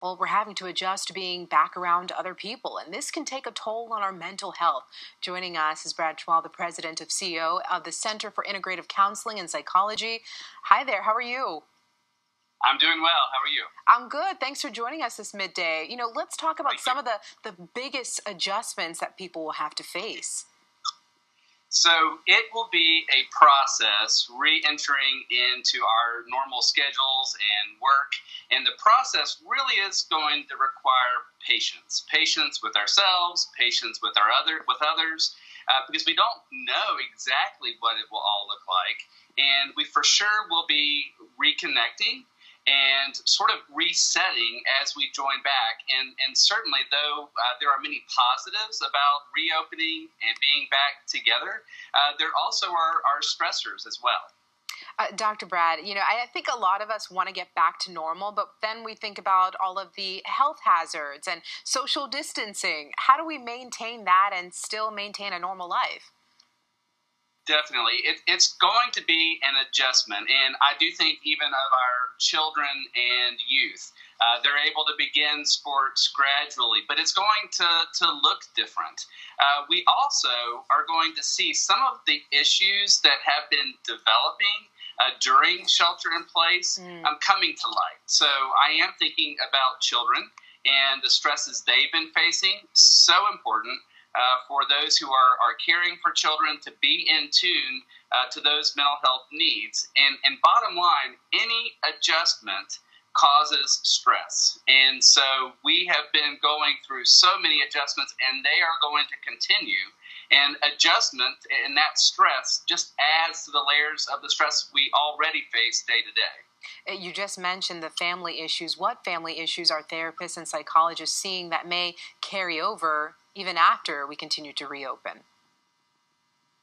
Well, we're having to adjust to being back around other people, and this can take a toll on our mental health. Joining us is Brad Schwall, the president and CEO of the Center for Integrative Counseling and Psychology. Hi there, how are you? I'm doing well. How are you? I'm good. Thanks for joining us this midday. Let's talk about some of the biggest adjustments that people will have to face. So it will be a process re-entering into our normal schedules and work. And the process really is going to require patience. Patience with ourselves, patience with others, because we don't know exactly what it will all look like. And we for sure will be reconnecting and sort of resetting as we join back. And certainly, though there are many positives about reopening and being back together, there also are stressors as well. Dr. Brad, I think a lot of us want to get back to normal, but then we think about all of the health hazards and social distancing. How do we maintain that and still maintain a normal life? Definitely. It's going to be an adjustment, and I do think even of our children and youth, they're able to begin sports gradually, but it's going to look different. We also are going to see some of the issues that have been developing during shelter in place coming to light. So I am thinking about children and the stresses they've been facing. So important for those who are caring for children to be in tune to those mental health needs. And bottom line, any adjustment causes stress. And so we have been going through so many adjustments, and they are going to continue. And adjustment and that stress just adds to the layers of the stress we already face day to day. You just mentioned the family issues. What family issues are therapists and psychologists seeing that may carry over even after we continue to reopen?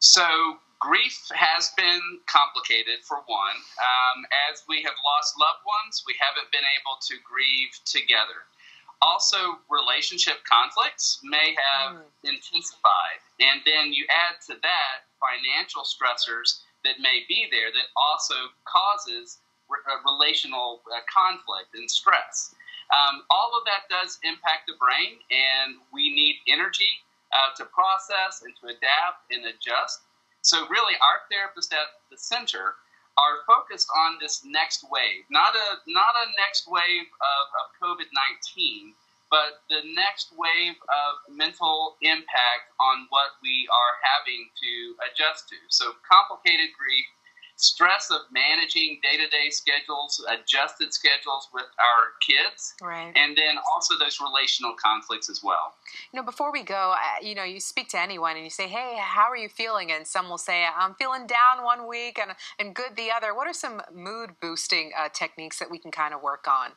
So grief has been complicated, for one. As we have lost loved ones, we haven't been able to grieve together. Also, relationship conflicts may have intensified. And then you add to that financial stressors that may be there that also causes relational conflict and stress. All of that does impact the brain, and we need energy to process and to adapt and adjust. So really, our therapists at the center are focused on this next wave, not a next wave of COVID-19, but the next wave of mental impact on what we are having to adjust to. So complicated grief, stress of managing day-to-day schedules, adjusted schedules with our kids, right, and then also those relational conflicts as well. Before we go, you speak to anyone and you say, hey, how are you feeling? And some will say, I'm feeling down one week and good the other. What are some mood-boosting techniques that we can kind of work on?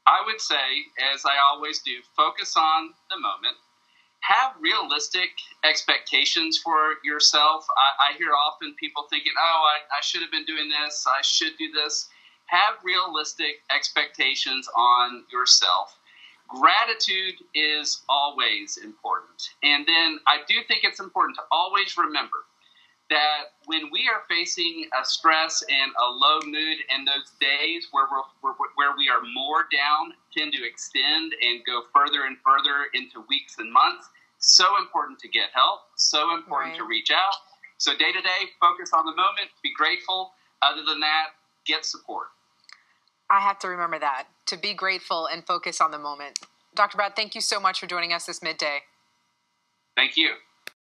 I would say, as I always do, focus on the moment. Have realistic expectations for yourself. I hear often people thinking, I should have been doing this, I should do this. Have realistic expectations on yourself. Gratitude is always important. And then I do think it's important to always remember that when we are facing a stress and a low mood, and those days where we are more down tend to extend and go further and further into weeks and months, so important to get help, so important to reach out. So day to day, focus on the moment, be grateful. Other than that, get support. I have to remember that, to be grateful and focus on the moment. Dr. Brad, thank you so much for joining us this midday. Thank you.